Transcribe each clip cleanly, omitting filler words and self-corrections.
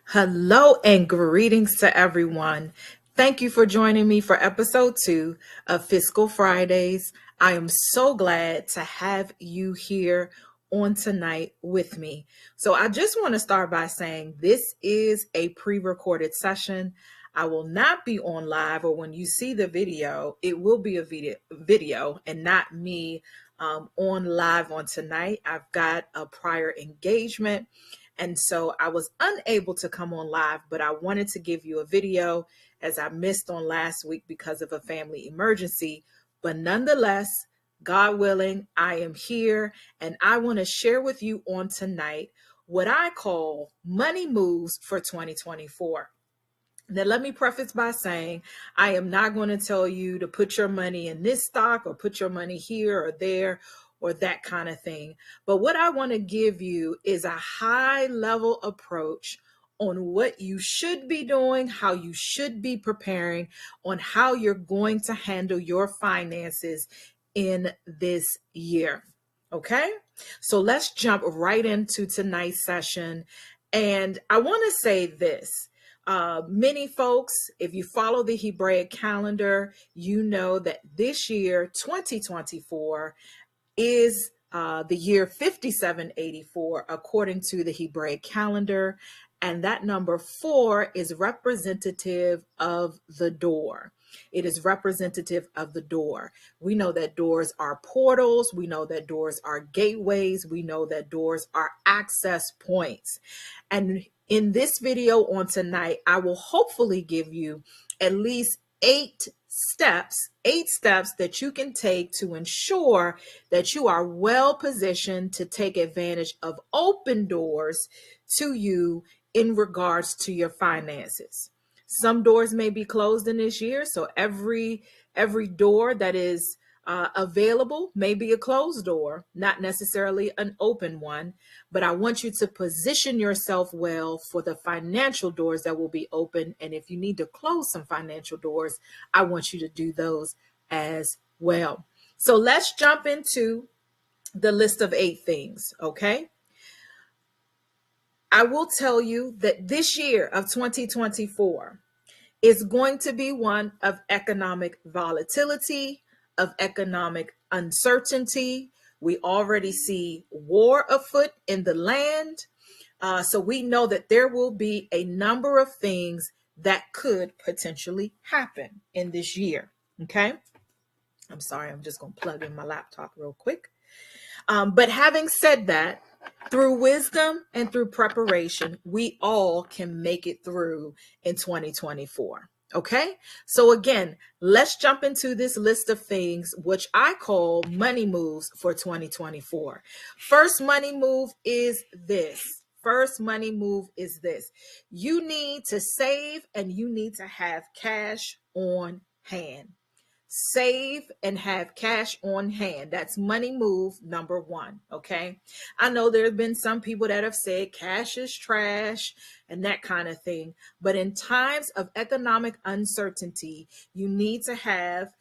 Hello and greetings to everyone. Thank you for joining me for episode 2 of Fiscal Fridays. I am so glad to have you here on tonight with me. So I just want to start by saying this is a pre-recorded session. I will not be on live, or when you see the video, it will be a video and not me on live on tonight. I've got a prior engagement. And so I was unable to come on live, but I wanted to give you a video as I missed on last week because of a family emergency. But nonetheless, God willing, I am here and I want to share with you on tonight what I call money moves for 2024. Now, let me preface by saying I am not going to tell you to put your money in this stock or put your money here or there or that kind of thing. But what I want to give you is a high level approach on what you should be doing, how you should be preparing, on how you're going to handle your finances in this year. Okay, so let's jump right into tonight's session. And I want to say this. Many folks, if you follow the Hebraic calendar, you know that this year, 2024, is the year 5784 according to the Hebraic calendar. And that number 4 is representative of the door. It is representative of the door. We know that doors are portals. We know that doors are gateways. We know that doors are access points. And in this video on tonight, I will hopefully give you at least eight steps that you can take to ensure that you are well positioned to take advantage of open doors to you in regards to your finances. Some doors may be closed in this year, so every door that is available may be a closed door, not necessarily an open one, but I want you to position yourself well for the financial doors that will be open. And if you need to close some financial doors, I want you to do those as well. So let's jump into the list of 8 things, okay? I will tell you that this year of 2024 is going to be one of economic volatility, of economic uncertainty. We already see war afoot in the land. So we know that there will be a number of things that could potentially happen in this year. Okay. I'm sorry, I'm just going to plug in my laptop real quick. But having said that, through wisdom and through preparation, we all can make it through in 2024. Okay, so again, let's jump into this list of things, which I call money moves for 2024. First money move is this. First money move is this. You need to save and you need to have cash on hand. Save and have cash on hand. That's money move number 1. Okay. I know there have been some people that have said cash is trash and that kind of thing. But in times of economic uncertainty, you need to have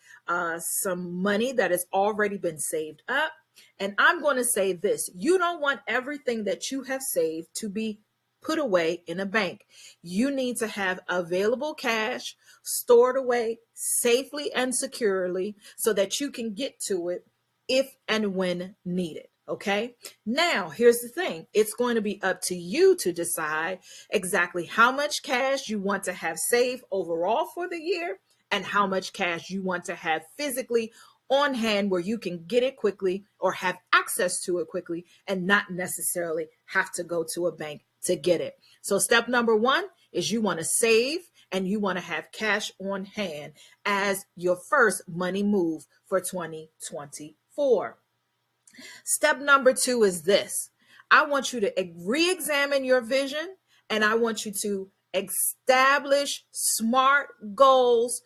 some money that has already been saved up. And I'm going to say this: you don't want everything that you have saved to be put away in a bank. You need to have available cash stored away safely and securely so that you can get to it if and when needed. Okay. Now, here's the thing. It's going to be up to you to decide exactly how much cash you want to have saved overall for the year and how much cash you want to have physically on hand where you can get it quickly or have access to it quickly and not necessarily have to go to a bank to get it. So step number 1 is you want to save and you want to have cash on hand as your first money move for 2024. Step number 2 is this. I want you to re-examine your vision and I want you to establish smart goals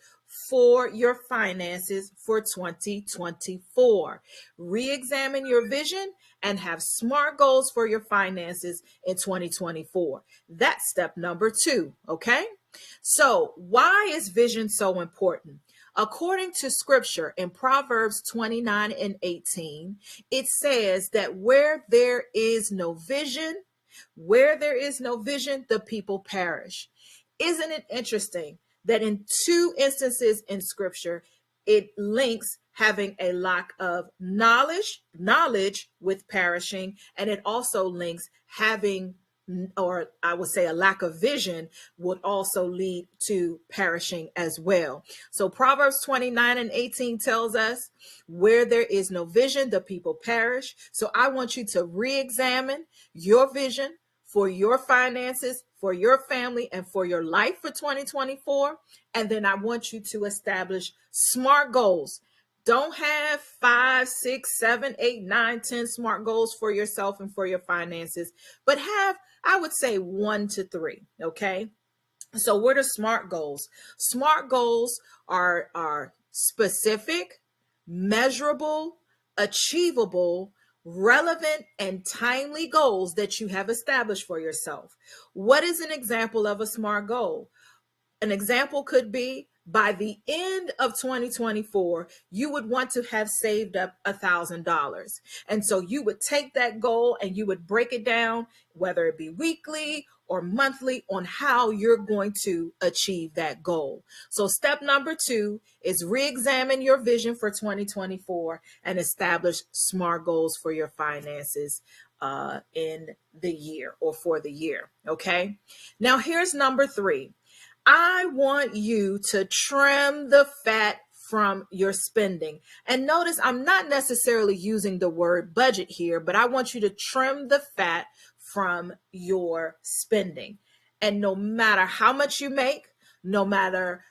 for your finances for 2024. Re-examine your vision and have smart goals for your finances in 2024. That's step number 2, okay? So why is vision so important? According to scripture in Proverbs 29 and 18, it says that where there is no vision, Where there is no vision, the people perish. Isn't it interesting that in two instances in scripture, it links having a lack of knowledge with perishing, and it also links having, or I would say a lack of vision would also lead to perishing as well. So Proverbs 29:18 tells us, where there is no vision, the people perish. So I want you to re-examine your vision for your finances, for your family, and for your life for 2024. And then I want you to establish SMART goals. Don't have 5, 6, 7, 8, 9, 10 SMART goals for yourself and for your finances, but have, I would say, 1 to 3. Okay. So what are SMART goals? SMART goals are specific, measurable, achievable, relevant, and timely goals that you have established for yourself. What is an example of a SMART goal? An example could be, by the end of 2024, you would want to have saved up $1,000. And so you would take that goal and you would break it down, whether it be weekly or monthly, on how you're going to achieve that goal. So step number 2 is re-examine your vision for 2024 and establish SMART goals for your finances in the year or for the year. Okay. Now here's number 3. I want you to trim the fat from your spending. And notice I'm not necessarily using the word budget here, but I want you to trim the fat from your spending. And no matter how much you make, no matter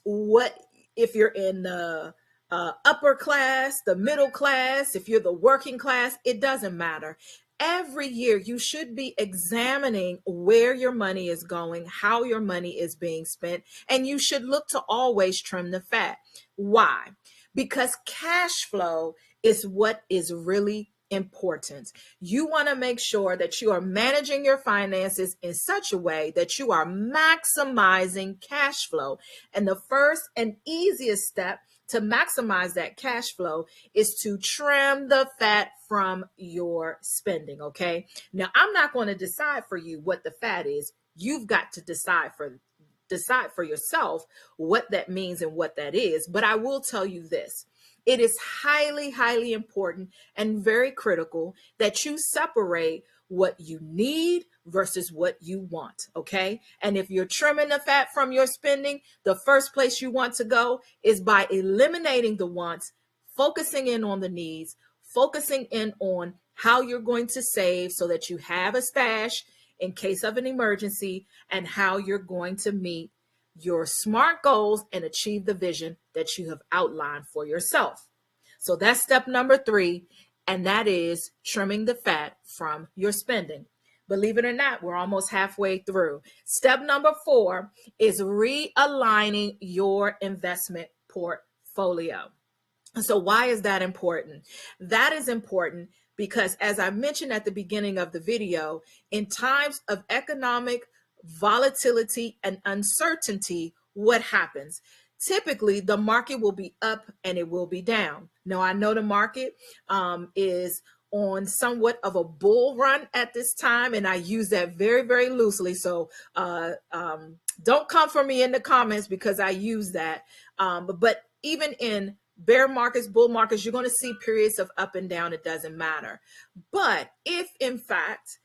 what, if you're in the upper class, the middle class, if you're the working class, it doesn't matter. Every year, you should be examining where your money is going, how your money is being spent, and you should look to always trim the fat. Why? Because cash flow is what is really important. You want to make sure that you are managing your finances in such a way that you are maximizing cash flow. And the first and easiest step to maximize that cash flow is to trim the fat from your spending. Okay. Now, I'm not going to decide for you what the fat is. You've got to decide for yourself what that means and what that is. But I will tell you this. It is highly, highly important and very critical that you separate what you need versus what you want, okay? And if you're trimming the fat from your spending, the first place you want to go is by eliminating the wants, focusing in on the needs, focusing in on how you're going to save so that you have a stash in case of an emergency, and how you're going to meet your SMART goals and achieve the vision that you have outlined for yourself. So that's step number 3, and that is trimming the fat from your spending. Believe it or not, we're almost halfway through. Step number 4 is realigning your investment portfolio. So why is that important? That is important because, as I mentioned at the beginning of the video, in times of economic volatility and uncertainty, what happens? Typically, the market will be up and it will be down. Now, I know the market is on somewhat of a bull run at this time, and I use that very, very loosely. So don't come for me in the comments because I use that. But even in bear markets, bull markets, you're going to see periods of up and down. It doesn't matter. But if, in fact,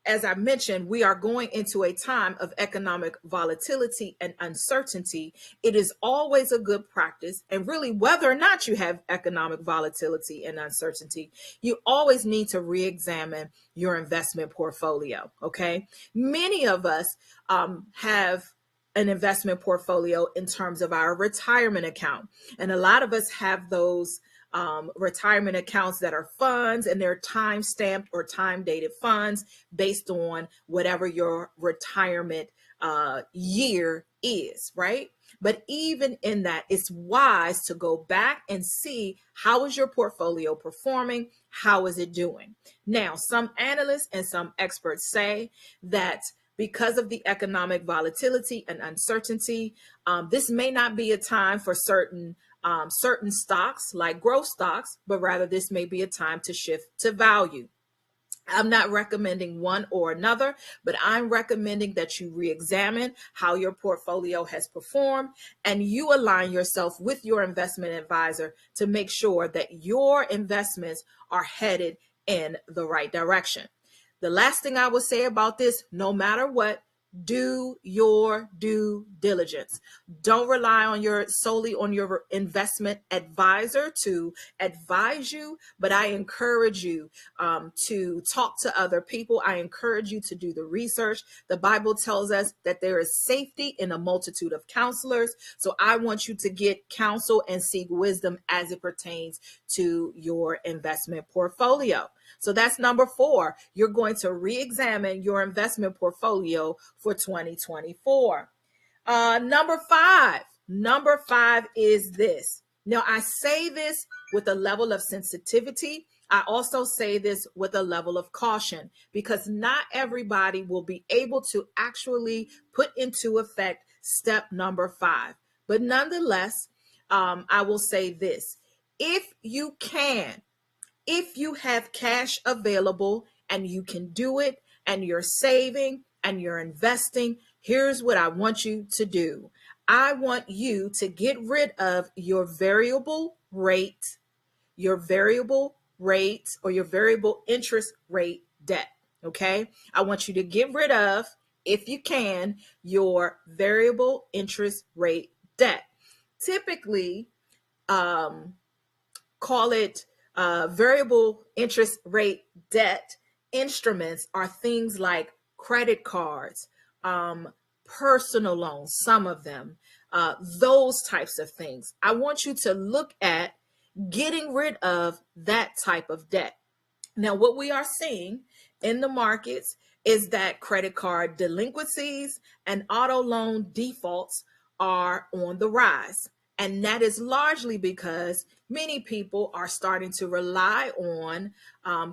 as I mentioned, we are going into a time of economic volatility and uncertainty, it is always a good practice. And really, whether or not you have economic volatility and uncertainty, you always need to re-examine your investment portfolio. Okay. Many of us have an investment portfolio in terms of our retirement account. And a lot of us have those retirement accounts that are funds, and they're time stamped or time dated funds based on whatever your retirement year is, right? But even in that, it's wise to go back and see, how is your portfolio performing? How is it doing? Now, some analysts and some experts say that because of the economic volatility and uncertainty, this may not be a time for certain stocks like growth stocks, but rather this may be a time to shift to value. I'm not recommending one or another, but I'm recommending that you re-examine how your portfolio has performed and you align yourself with your investment advisor to make sure that your investments are headed in the right direction. The last thing I would say about this, no matter what, do your due diligence. Don't rely on solely on your investment advisor to advise you, but I encourage you to talk to other people. I encourage you to do the research. The Bible tells us that there is safety in a multitude of counselors. So I want you to get counsel and seek wisdom as it pertains to your investment portfolio. So that's number 4. You're going to re-examine your investment portfolio for 2024. Number five is this. Now, I say this with a level of sensitivity. I also say this with a level of caution because not everybody will be able to actually put into effect step number 5. But nonetheless, I will say this. If you have cash available and you can do it and you're saving and you're investing, here's what I want you to do. I want you to get rid of your variable rate or your variable interest rate debt. Okay. I want you to get rid of, if you can, your variable interest rate debt. Typically, call it variable interest rate debt instruments are things like credit cards, personal loans, some of them, those types of things. I want you to look at getting rid of that type of debt. Now, what we are seeing in the markets is that credit card delinquencies and auto loan defaults are on the rise. And that is largely because many people are starting to rely on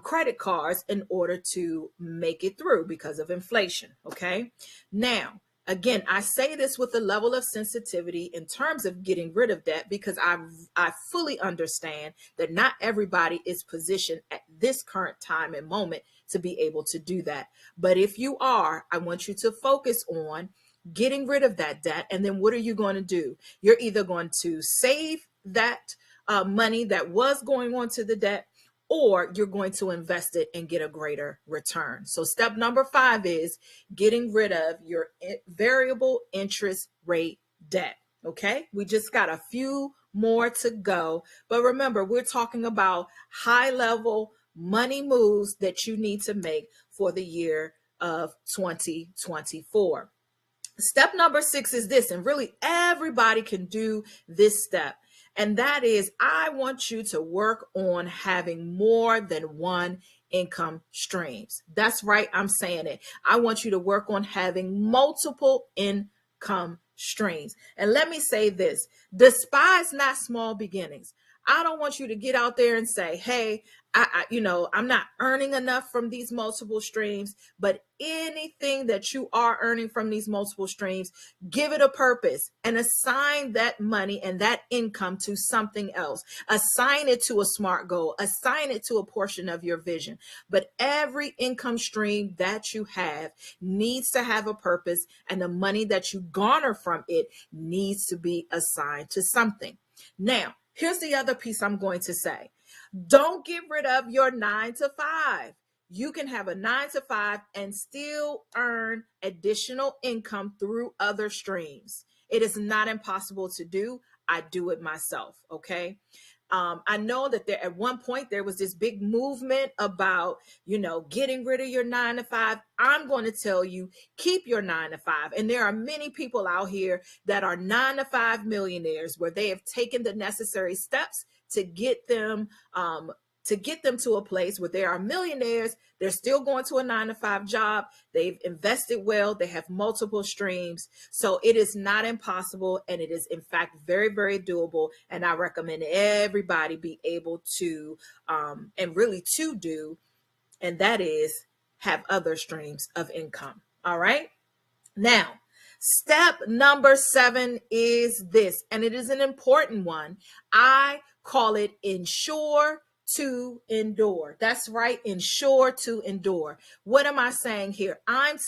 credit cards in order to make it through because of inflation. Okay. Now, again, I say this with a level of sensitivity in terms of getting rid of debt because I fully understand that not everybody is positioned at this current time and moment to be able to do that. But if you are, I want you to focus on getting rid of that debt. And then what are you going to do? You're either going to save that money that was going on to the debt, or you're going to invest it and get a greater return. So step number 5 is getting rid of your variable interest rate debt. Okay, we just got a few more to go. But remember, we're talking about high level money moves that you need to make for the year of 2024. Step number 6 is this, and really everybody can do this step. And that is, I want you to work on having more than one income streams. That's right, I'm saying it. I want you to work on having multiple income streams. And let me say this, despise not small beginnings. I don't want you to get out there and say, hey, I'm not earning enough from these multiple streams, but anything that you are earning from these multiple streams, give it a purpose and assign that money and that income to something else. Assign it to a SMART goal, assign it to a portion of your vision. But every income stream that you have needs to have a purpose, and the money that you garner from it needs to be assigned to something. Now, here's the other piece I'm going to say. Don't get rid of your 9 to 5. You can have a 9 to 5 and still earn additional income through other streams. It is not impossible to do. I do it myself. Okay. I know that there at one point there was this big movement about, getting rid of your 9 to 5. I'm going to tell you, keep your 9 to 5. And there are many people out here that are 9 to 5 millionaires where they have taken the necessary steps to get them to a place where they are millionaires. They're still going to a 9 to 5 job. They've invested well. They have multiple streams. So it is not impossible. And it is, in fact, very, very doable. And I recommend everybody be able to, and really to do, and that is have other streams of income. All right. Now, step number 7 is this, and it is an important one. I call it ensure to endure. That's right, ensure to endure. What am I saying here? I'm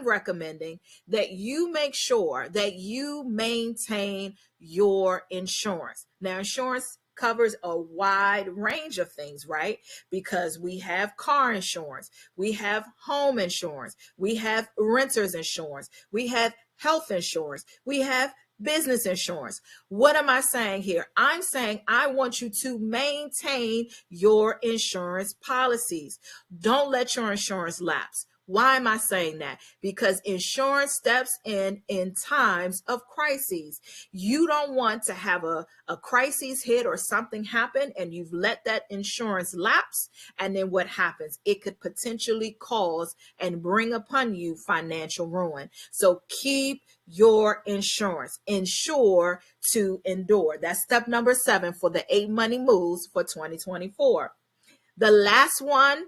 recommending that you make sure that you maintain your insurance. Now, insurance covers a wide range of things, right? Because we have car insurance, we have home insurance, we have renters insurance, we have health insurance, we have business insurance. What am I saying here? I'm saying I want you to maintain your insurance policies. Don't let your insurance lapse. Why am I saying that? Because insurance steps in times of crises. You don't want to have a crisis hit or something happen and you've let that insurance lapse. And then what happens? It could potentially cause and bring upon you financial ruin. So keep your insurance. Ensure to endure. That's step number 7 for the 8 money moves for 2024. The last one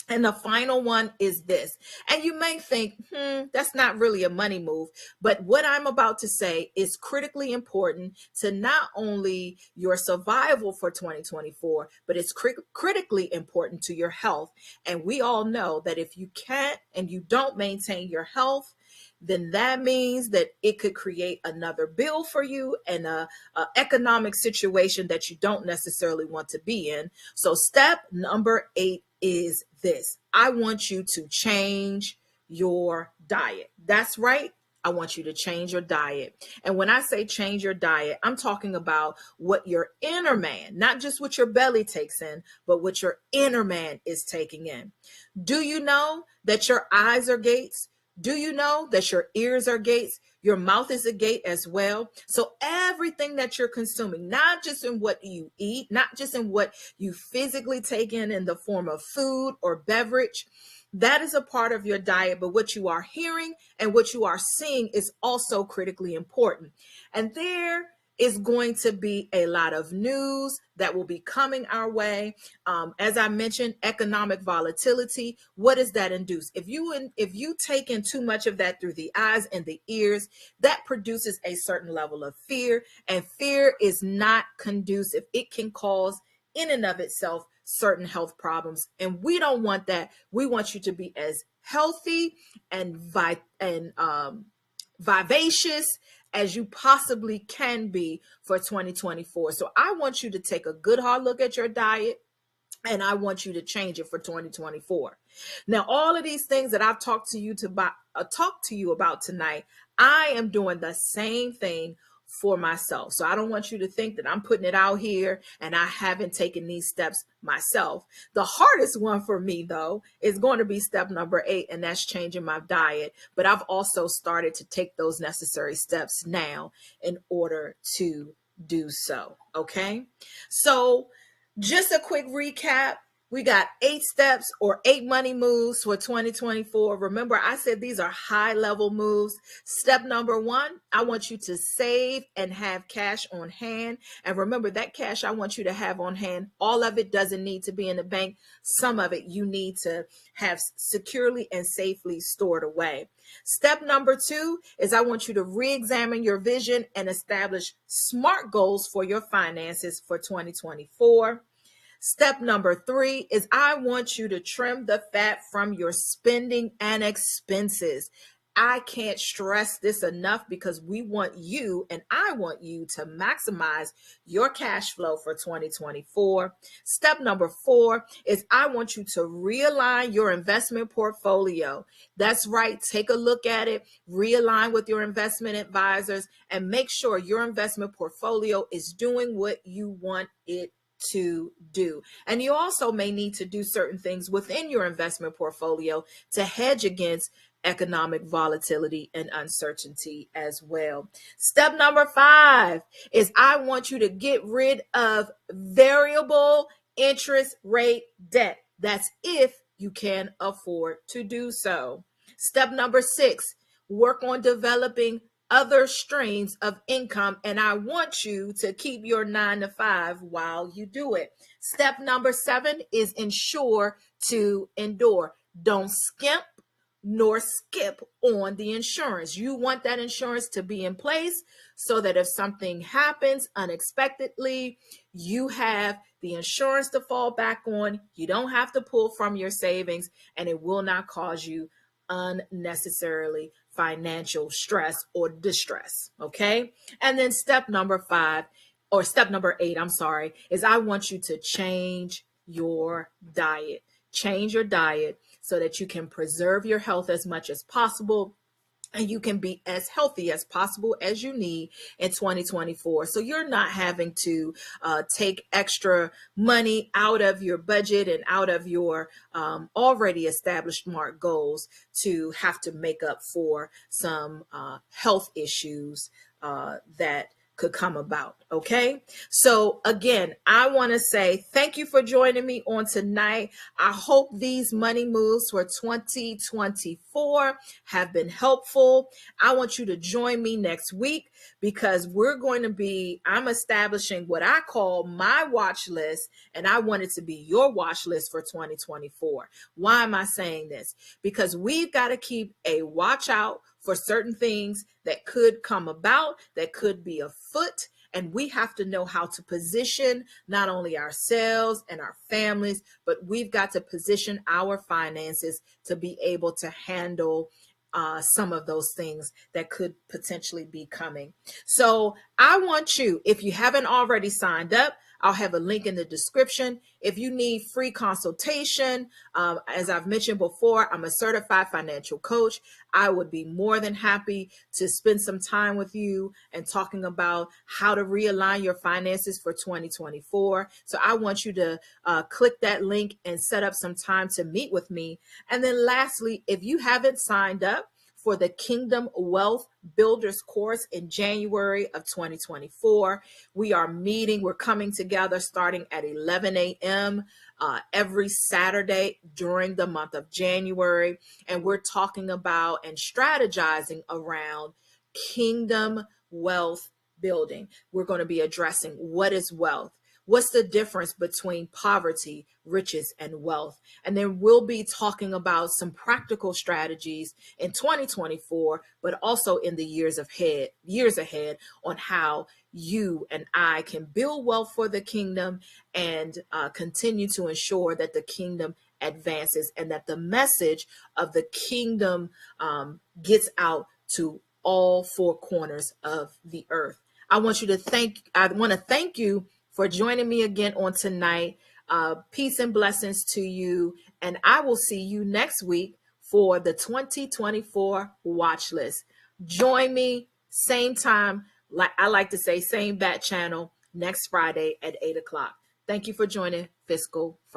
and the final one is this. And you may think, that's not really a money move. But what I'm about to say is critically important to not only your survival for 2024, but it's critically important to your health. And we all know that if you can't and you don't maintain your health, then that means that it could create another bill for you and a economic situation that you don't necessarily want to be in. So step number 8 is this. I want you to change your diet. That's right. I want you to change your diet. And when I say change your diet, I'm talking about what your inner man, not just what your belly takes in, but what your inner man is taking in. Do you know that your eyes are gates? Do you know that your ears are gates? Your mouth is a gate as well. So everything that you're consuming, not just in what you eat, not just in what you physically take in the form of food or beverage, that is a part of your diet. But what you are hearing and what you are seeing is also critically important. And there is going to be a lot of news that will be coming our way. As I mentioned, economic volatility. What does that induce? If you take in too much of that through the eyes and the ears, that produces a certain level of fear, and fear is not conducive. It can cause, in and of itself, certain health problems, and we don't want that. We want you to be as healthy and vivacious as you possibly can be for 2024. So I want you to take a good hard look at your diet, and I want you to change it for 2024. Now, all of these things that I've talked to you about tonight, I am doing the same thing for myself. So I don't want you to think that I'm putting it out here and I haven't taken these steps myself. The hardest one for me, though, is going to be step number 8, and that's changing my diet. But I've also started to take those necessary steps now in order to do so. Okay. So just a quick recap. We got 8 steps or 8 money moves for 2024. Remember, I said these are high level moves. Step number 1, I want you to save and have cash on hand. And remember, that cash I want you to have on hand, all of it doesn't need to be in the bank. Some of it you need to have securely and safely stored away. Step number 2 is I want you to re-examine your vision and establish SMART goals for your finances for 2024. Step number 3 is I want you to trim the fat from your spending and expenses. I can't stress this enough because we want you and I want you to maximize your cash flow for 2024. Step number 4 is I want you to realign your investment portfolio. That's right. Take a look at it, realign with your investment advisors, and make sure your investment portfolio is doing what you want it to do. And you also may need to do certain things within your investment portfolio to hedge against economic volatility and uncertainty as well. Step number 5 is I want you to get rid of variable interest rate debt. That's if you can afford to do so. Step number 6, work on developing other streams of income, and I want you to keep your 9 to 5 while you do it. Step number 7 is ensure to endure. Don't skimp, nor skip on the insurance. You want that insurance to be in place so that if something happens unexpectedly, you have the insurance to fall back on. You don't have to pull from your savings, and it will not cause you unnecessarily financial stress or distress. Okay. And then step number 8, I'm sorry, is I want you to change your diet. Change your diet so that you can preserve your health as much as possible and you can be as healthy as possible as you need in 2024. So you're not having to take extra money out of your budget and out of your already established SMART goals to have to make up for some health issues that could come about. Okay. So again, I want to say thank you for joining me on tonight. I hope these money moves for 2024 have been helpful. I want you to join me next week because I'm establishing what I call my watch list, and I want it to be your watch list for 2024. Why am I saying this? Because we've got to keep a watch out for certain things that could come about, that could be afoot. And we have to know how to position not only ourselves and our families, but we've got to position our finances to be able to handle some of those things that could potentially be coming. So I want you, if you haven't already signed up, I'll have a link in the description. If you need free consultation, as I've mentioned before, I'm a certified financial coach. I would be more than happy to spend some time with you and talking about how to realign your finances for 2024. So I want you to click that link and set up some time to meet with me. And then lastly, if you haven't signed up for the Kingdom Wealth Builders course in January of 2024. We're coming together starting at 11 a.m. Every Saturday during the month of January. And we're talking about and strategizing around kingdom wealth building. We're going to be addressing what is wealth. What's the difference between poverty, riches, and wealth? And then we'll be talking about some practical strategies in 2024, but also in the years ahead on how you and I can build wealth for the kingdom and continue to ensure that the kingdom advances and that the message of the kingdom gets out to all four corners of the earth. I want to thank you for joining me again on tonight. Peace and blessings to you. And I will see you next week for the 2024 watch list. Join me same time, like I like to say, same bat channel next Friday at 8 o'clock. Thank you for joining Fiscal Friday.